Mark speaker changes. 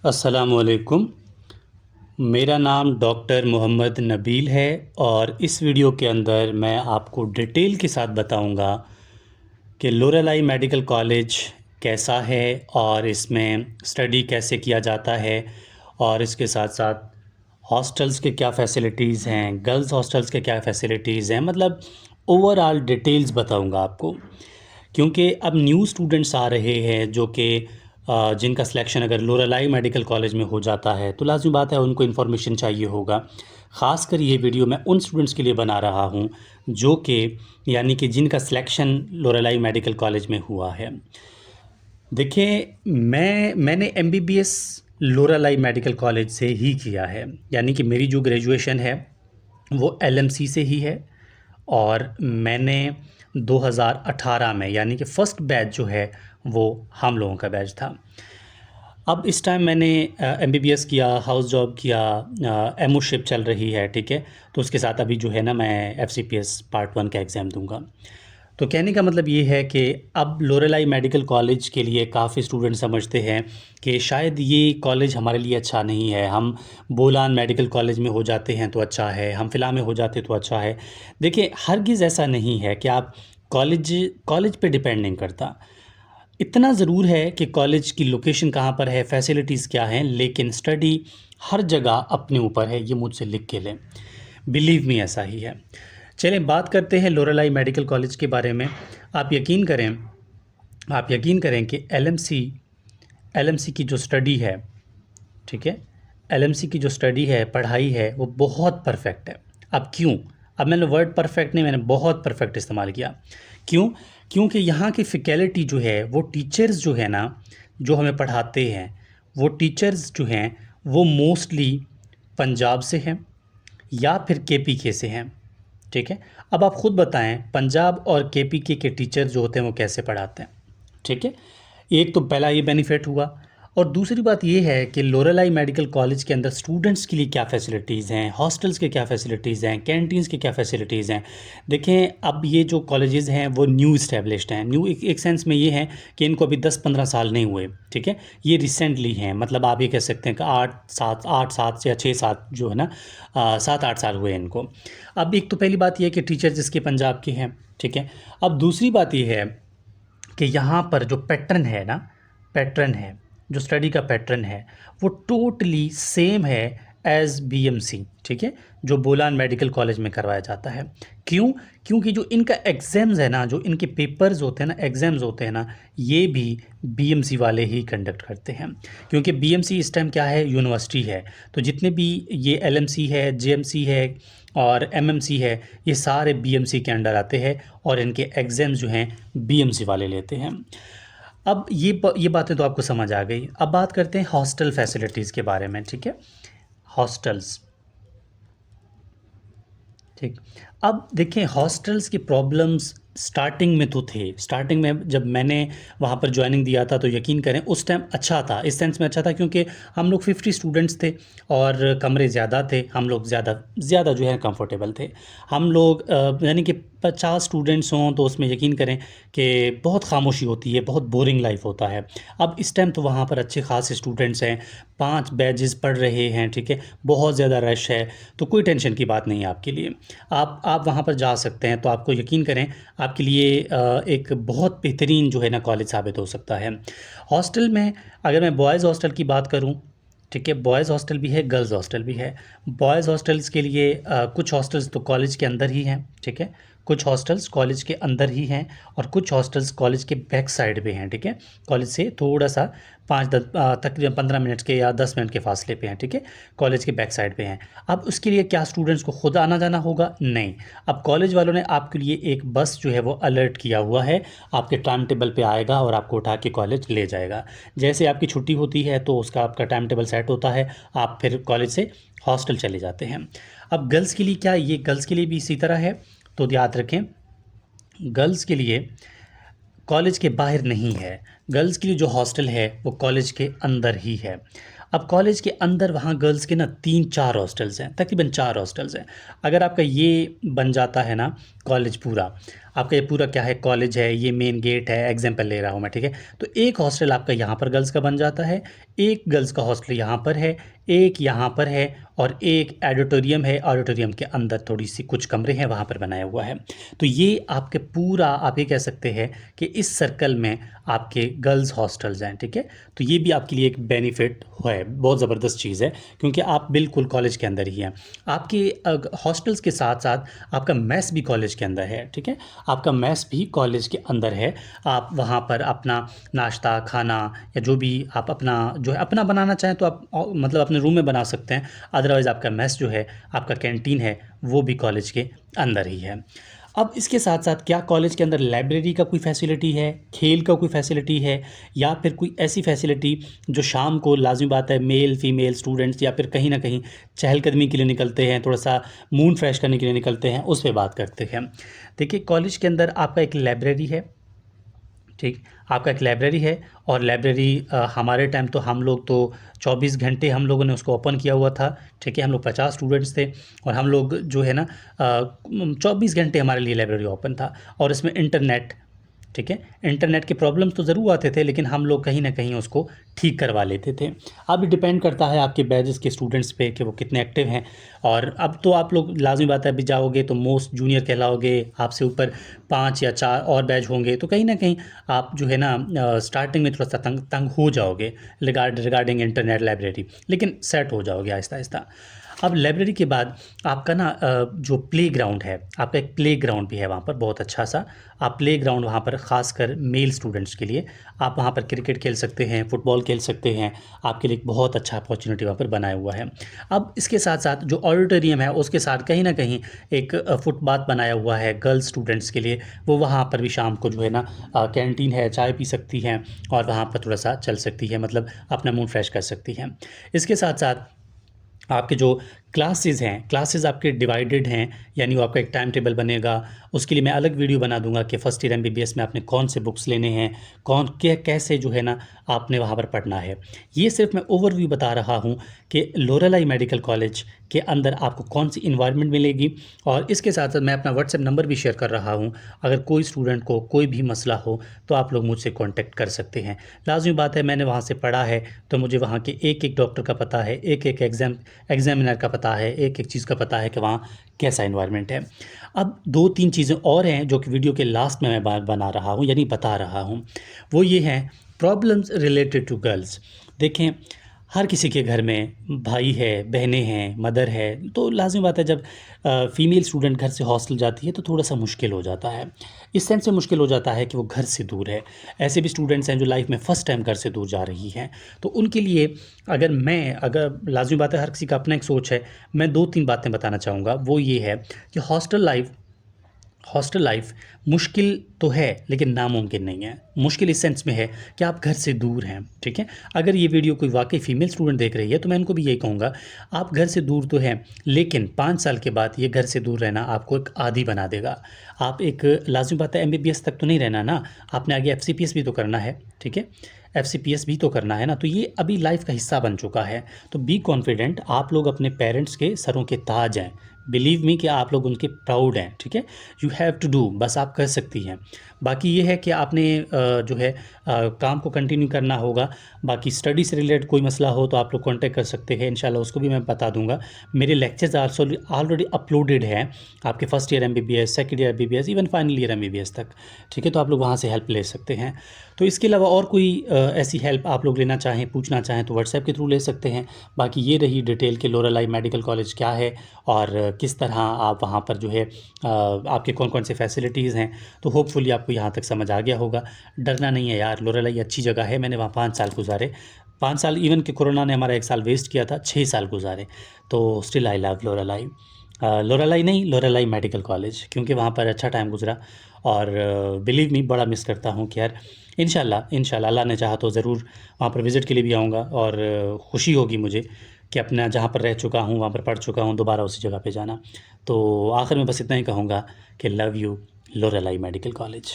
Speaker 1: अस्सलामुअलैकुम। मेरा नाम डॉक्टर मोहम्मद नबील है और इस वीडियो के अंदर मैं आपको डिटेल के साथ बताऊंगा कि लोरेलाई मेडिकल कॉलेज कैसा है और इसमें स्टडी कैसे किया जाता है और इसके साथ साथ हॉस्टल्स के क्या फ़ैसिलिटीज़ हैं, गर्ल्स हॉस्टल्स के क्या फ़ैसिलिटीज़ हैं, मतलब ओवरऑल डिटेल्स बताऊंगा आपको। क्योंकि अब न्यू स्टूडेंट्स आ रहे हैं जो कि जिनका सिलेक्शन अगर लोरेलाई मेडिकल कॉलेज में हो जाता है तो लाज़मी बात है उनको इन्फॉर्मेशन चाहिए होगा। ख़ासकर ये वीडियो मैं उन स्टूडेंट्स के लिए बना रहा हूँ जो कि यानी कि जिनका सिलेक्शन लोरेलाई मेडिकल कॉलेज में हुआ है। देखिए, मैंने एमबीबीएस लोरेलाई मेडिकल कॉलेज से ही किया है, यानी कि मेरी जो ग्रेजुएशन है वो एलएमसी से ही है और मैंने 2018 में यानी कि फ़र्स्ट बैच जो है वो हम लोगों का बैच था। अब इस टाइम मैंने एमबीबीएस किया, हाउस जॉब किया, एमओशिप चल रही है, ठीक है। तो उसके साथ अभी जो है ना मैं एफसीपीएस पार्ट 1 का एग्ज़ाम दूंगा। तो कहने का मतलब ये है कि अब लोरेलाई मेडिकल कॉलेज के लिए काफ़ी स्टूडेंट समझते हैं कि शायद ये कॉलेज हमारे लिए अच्छा नहीं है, हम बोलान मेडिकल कॉलेज में हो जाते हैं तो अच्छा है, हम फ़िलहाल में हो जाते तो अच्छा है। देखिए, हरगिज़ ऐसा नहीं है कि आप कॉलेज कॉलेज पे डिपेंड नहीं करता। इतना ज़रूर है कि कॉलेज की लोकेशन कहाँ पर है, फैसिलिटीज़ क्या हैं, लेकिन स्टडी हर जगह अपने ऊपर है, ये मुझसे लिख के लें। बिलीव मी, ऐसा ही है। चलें बात करते हैं लोरेलाई मेडिकल कॉलेज के बारे में। आप यकीन करें आप यकीन करें कि एलएमसी एलएमसी की जो स्टडी है, ठीक है, एलएमसी की जो स्टडी है, पढ़ाई है, वो बहुत परफेक्ट है। अब क्यों? अब मैंने वर्ड परफेक्ट नहीं, मैंने बहुत परफेक्ट इस्तेमाल किया। क्यों? क्योंकि यहाँ की फैकल्टी जो है, वो टीचर्स जो है ना, जो हमें पढ़ाते हैं, वो टीचर्स जो हैं वो मोस्टली पंजाब से हैं या फिर केपीके से हैं, ठीक है। अब आप ख़ुद बताएं पंजाब और केपीके के टीचर जो होते हैं वो कैसे पढ़ाते हैं, ठीक है। एक तो पहला ये बेनिफिट हुआ और दूसरी बात ये है कि लोरेलाई मेडिकल कॉलेज के अंदर स्टूडेंट्स के लिए क्या फ़ैसिलिटीज़ हैं, हॉस्टल्स के क्या फ़ैसिलिटीज़ हैं, कैंटीन्स की क्या फ़ैसिलिटीज़ हैं। देखें, अब ये जो कॉलेजेस हैं वो न्यू इस्टेब्लिश्ड हैं। न्यू एक सेंस में ये है कि इनको अभी 10-15 साल नहीं हुए, ठीक है। ये रिसेंटली हैं, मतलब आप ये कह सकते हैं कि 8-7 या 6-7 जो है ना, 7-8 साल हुए इनको। अब एक तो पहली बात ये है कि टीचर जिसके पंजाब के हैं, ठीक है। अब दूसरी बात ये है कि यहाँ पर जो पैटर्न है ना, पैटर्न है, जो स्टडी का पैटर्न है वो टोटली सेम है एज़ बीएमसी, ठीक है, जो बोलान मेडिकल कॉलेज में करवाया जाता है। क्यों? क्योंकि जो इनका एग्ज़ाम्स है ना, जो इनके पेपर्स होते हैं ना, एग्ज़ाम्स होते हैं ना, ये भी बीएमसी वाले ही कंडक्ट करते हैं। क्योंकि बीएमसी इस टाइम क्या है, यूनिवर्सिटी है। तो जितने भी ये एलएमसी है, जेएमसी है और एमएमसी है, ये सारे बीएमसी के अंडर आते हैं और इनके एग्ज़ाम्स जो हैं बीएमसी वाले लेते हैं। अब ये बातें तो आपको समझ आ गई। अब बात करते हैं हॉस्टल फैसिलिटीज़ के बारे में, ठीक है। हॉस्टल्स, ठीक। अब देखें, हॉस्टल्स की प्रॉब्लम्स स्टार्टिंग में तो थे। स्टार्टिंग में जब मैंने वहाँ पर ज्वाइनिंग दिया था तो यकीन करें उस टाइम अच्छा था, इस सेंस में अच्छा था क्योंकि हम लोग 50 स्टूडेंट्स थे और कमरे ज़्यादा थे, हम लोग ज़्यादा ज़्यादा जो है कंफर्टेबल थे। हम लोग यानी कि 50 स्टूडेंट्स हों तो उसमें यकीन करें कि बहुत खामोशी होती है, बहुत बोरिंग लाइफ होता है। अब इस टाइम तो वहाँ पर अच्छे खासे स्टूडेंट्स हैं, 5 बैचेस पढ़ रहे हैं, ठीक है, बहुत ज़्यादा रश है, तो कोई टेंशन की बात नहीं है आपके लिए। आप वहाँ पर जा सकते हैं, तो आपको यकीन करें आपके लिए एक बहुत बेहतरीन जो है ना कॉलेज साबित हो सकता है। हॉस्टल में अगर मैं बॉयज़ हॉस्टल की बात करूँ, ठीक है, बॉयज़ हॉस्टल भी है, गर्ल्स हॉस्टल भी है। बॉयज़ हॉस्टल्स के लिए कुछ हॉस्टल्स तो कॉलेज के अंदर ही हैं, ठीक है, कुछ हॉस्टल्स कॉलेज के अंदर ही हैं और कुछ हॉस्टल्स कॉलेज के बैक साइड पे हैं, ठीक है, कॉलेज से थोड़ा सा 5-10 तकरीबन 15 मिनट के या 10 मिनट के फासले पे हैं, ठीक है, कॉलेज के बैक साइड पे हैं। अब उसके लिए क्या स्टूडेंट्स को खुद आना जाना होगा? नहीं। अब कॉलेज वालों ने आपके लिए एक बस जो है वो अलर्ट किया हुआ है, आपके टाइम टेबल पे आएगा और आपको उठा के कॉलेज ले जाएगा। जैसे आपकी छुट्टी होती है तो उसका आपका टाइम टेबल सेट होता है, आप फिर कॉलेज से हॉस्टल चले जाते हैं। अब गर्ल्स के लिए क्या, ये गर्ल्स के लिए भी इसी तरह है, तो याद रखें गर्ल्स के लिए कॉलेज के बाहर नहीं है, गर्ल्स के लिए जो हॉस्टल है वो कॉलेज के अंदर ही है। अब कॉलेज के अंदर वहाँ गर्ल्स के ना 3-4 हॉस्टल्स हैं, तकरीबन 4 हॉस्टल्स हैं। अगर आपका ये बन जाता है ना कॉलेज पूरा, आपका ये पूरा क्या है, कॉलेज है, ये मेन गेट है, एग्जाम्पल ले रहा हूँ मैं, ठीक है। तो एक हॉस्टल आपका यहाँ पर गर्ल्स का बन जाता है, एक गर्ल्स का हॉस्टल यहाँ पर है, एक यहाँ पर है, और एक ऑडिटोरियम है, ऑडिटोरियम के अंदर थोड़ी सी कुछ कमरे हैं वहाँ पर बनाया हुआ है। तो ये आपके पूरा, आप ये कह सकते हैं कि इस सर्कल में आपके गर्ल्स हॉस्टल्स हैं, ठीक है। तो ये भी आपके लिए एक बेनिफिट है, बहुत ज़बरदस्त चीज़ है, क्योंकि आप बिल्कुल कॉलेज के अंदर ही हैं। आपके हॉस्टल्स के साथ साथ आपका मेस भी कॉलेज के अंदर है, ठीक है। आपका मेस भी कॉलेज के अंदर है। आप वहाँ पर अपना नाश्ता, खाना या जो भी आप अपना जो है अपना बनाना चाहें तो आप मतलब अपने रूम में बना सकते हैं। अदरवाइज़ आपका मेस जो है, आपका कैंटीन है, वो भी कॉलेज के अंदर ही है। अब इसके साथ साथ क्या कॉलेज के अंदर लाइब्रेरी का कोई फैसिलिटी है, खेल का कोई फैसिलिटी है, या फिर कोई ऐसी फैसिलिटी जो शाम को लाज़मी बात है मेल फीमेल स्टूडेंट्स या फिर कहीं ना कहीं चहलकदमी के लिए निकलते हैं, थोड़ा सा मूड फ्रेश करने के लिए निकलते हैं, उस पर बात करते हैं। देखिए, कॉलेज के अंदर आपका एक लाइब्रेरी है, ठीक। आपका एक लाइब्रेरी है, और लाइब्रेरी हमारे टाइम तो हम लोग तो 24 घंटे हम लोगों ने उसको ओपन किया हुआ था, ठीक है। हम लोग 50 स्टूडेंट्स थे, और हम लोग जो है ना 24 घंटे हमारे लिए लाइब्रेरी ओपन था, और इसमें इंटरनेट, ठीक है। इंटरनेट के प्रॉब्लम्स तो ज़रूर आते थे, लेकिन हम लोग कहीं ना कहीं उसको ठीक करवा लेते थे। अब डिपेंड करता है आपके बैचेस के स्टूडेंट्स पे कि वो कितने एक्टिव हैं। और अब तो आप लोग लाजमी बात है, अभी जाओगे तो मोस्ट जूनियर कहलाओगे, आपसे ऊपर 5 या 4 और बैच होंगे, तो कहीं ना कहीं आप जो है ना स्टार्टिंग में थोड़ा सा तंग तंग हो जाओगे रिगार्डिंग इंटरनेट लाइब्रेरी, लेकिन सेट हो जाओगे आहिस्ता आहिस्ता। अब लाइब्रेरी के बाद आपका ना जो प्ले ग्राउंड है, आपका एक प्ले ग्राउंड भी है वहाँ पर, बहुत अच्छा सा। आप प्ले ग्राउंड वहाँ पर ख़ासकर मेल स्टूडेंट्स के लिए आप वहाँ पर क्रिकेट खेल सकते हैं, फुटबॉल खेल सकते हैं। आपके लिए एक बहुत अच्छा अपॉर्चुनिटी वहाँ पर बनाया हुआ है। अब इसके साथ साथ जो ऑडिटोरियम है उसके साथ कहीं ना कहीं एक फुटपाथ बनाया हुआ है गर्ल्स स्टूडेंट्स के लिए। वो वहाँ पर भी शाम को जो है ना कैंटीन है, चाय पी सकती हैं, और वहाँ पर थोड़ा सा चल सकती है, मतलब अपना मूड फ्रेश कर सकती हैं। इसके साथ साथ आपके जो क्लासेस हैं, क्लासेस आपके डिवाइडेड हैं, यानी वो आपका एक टाइम टेबल बनेगा। उसके लिए मैं अलग वीडियो बना दूंगा कि फ़र्स्ट ईयर एमबीबीएस में आपने कौन से बुक्स लेने हैं, कौन क्या कैसे जो है ना आपने वहाँ पर पढ़ना है। ये सिर्फ मैं ओवरव्यू बता रहा हूँ कि लोरेलाई मेडिकल कॉलेज के अंदर आपको कौन सी इन्वायरमेंट मिलेगी। और इसके साथ साथ मैं अपना व्हाट्सएप नंबर भी शेयर कर रहा हूँ। अगर कोई स्टूडेंट को कोई भी मसला हो तो आप लोग मुझसे कॉन्टैक्ट कर सकते हैं। लाजमी बात है, मैंने वहाँ से पढ़ा है तो मुझे वहाँ के एक एक डॉक्टर का पता है, एक एक एग्जामिनर का पता है, एक एक चीज़ का पता है कि वहाँ कैसा इन्वायरमेंट है। अब 2-3 चीज़ें और हैं जो कि वीडियो के लास्ट में मैं बना रहा हूँ, यानी बता रहा हूँ। वो ये हैं प्रॉब्लम्स रिलेटेड टू गर्ल्स। देखें, हर किसी के घर में भाई है, बहनें हैं, मदर है, तो लाज़मी बात है जब फ़ीमेल स्टूडेंट घर से हॉस्टल जाती है तो थोड़ा सा मुश्किल हो जाता है। इस सेंस से मुश्किल हो जाता है कि वो घर से दूर है। ऐसे भी स्टूडेंट्स हैं जो लाइफ में फ़र्स्ट टाइम घर से दूर जा रही हैं, तो उनके लिए अगर लाज़मी बात है, हर किसी का अपना एक सोच है। मैं 2-3 बातें बताना चाहूँगा। वो ये है कि हॉस्टल लाइफ मुश्किल तो है, लेकिन नामुमकिन नहीं है। मुश्किल इस सेंस में है कि आप घर से दूर हैं, ठीक है। अगर ये वीडियो कोई वाकई फ़ीमेल स्टूडेंट देख रही है तो मैं उनको भी यही कहूँगा, आप घर से दूर तो हैं, लेकिन 5 साल के बाद ये घर से दूर रहना आपको एक आदी बना देगा। आप एक लाज़मी बात है, एमबीबीएस तक तो नहीं रहना ना, आपने आगे एफसीपीएस भी तो करना है, ठीक है। एफसीपीएस भी तो करना है ना, तो ये अभी लाइफ का हिस्सा बन चुका है। तो बी कॉन्फिडेंट, आप लोग अपने पेरेंट्स के सरों के ताज हैं। बिलीव मी कि आप लोग उनके प्राउड हैं, ठीक है। यू हैव टू डू, बस आप कर सकती हैं। बाकी ये है कि आपने जो है काम को कंटिन्यू करना होगा। बाकी स्टडी से रिलेटेड कोई मसला हो तो आप लोग कांटेक्ट कर सकते हैं, इंशाल्लाह उसको भी मैं बता दूंगा। मेरे लेक्चर्स ऑलरेडी अपलोडेड हैं आपके first year MBBS, second year MBBS, even final year MBBS तक, ठीक है। तो आप लोग वहाँ से हेल्प ले सकते हैं। तो इसके अलावा और कोई ऐसी हेल्प आप लोग लेना चाहें, पूछना चाहें तो व्हाट्सएप के थ्रू ले सकते हैं। बाकी ये रही डिटेल कि लोरेलाई मेडिकल कॉलेज क्या है और किस तरह आप वहाँ पर जो है आपके कौन कौन से फैसिलिटीज़ हैं। तो होपफुली आपको यहाँ तक समझ आ गया होगा। डरना नहीं है यार, लोरेलाई अच्छी जगह है। मैंने वहाँ 5 साल गुजारे, 5 साल, इवन कि कोरोना ने हमारा 1 साल वेस्ट किया था, 6 साल गुजारे। तो स्टिल आई लव लोरेलाई। लोरेलाई नहीं, लोरेलाई मेडिकल कॉलेज, क्योंकि वहाँ पर अच्छा टाइम गुजरा। और बिलीव मी, बड़ा मिस करता हूँ कि यार इंशाल्लाह अल्लाह ने चाहा तो ज़रूर वहाँ पर विज़िट के लिए भी आऊँगा। और खुशी होगी मुझे कि अपना जहाँ पर रह चुका हूँ, वहाँ पर पढ़ चुका हूँ, दोबारा उसी जगह पे जाना। तो आखिर में बस इतना ही कहूँगा कि लव यू लोरेलाई मेडिकल कॉलेज।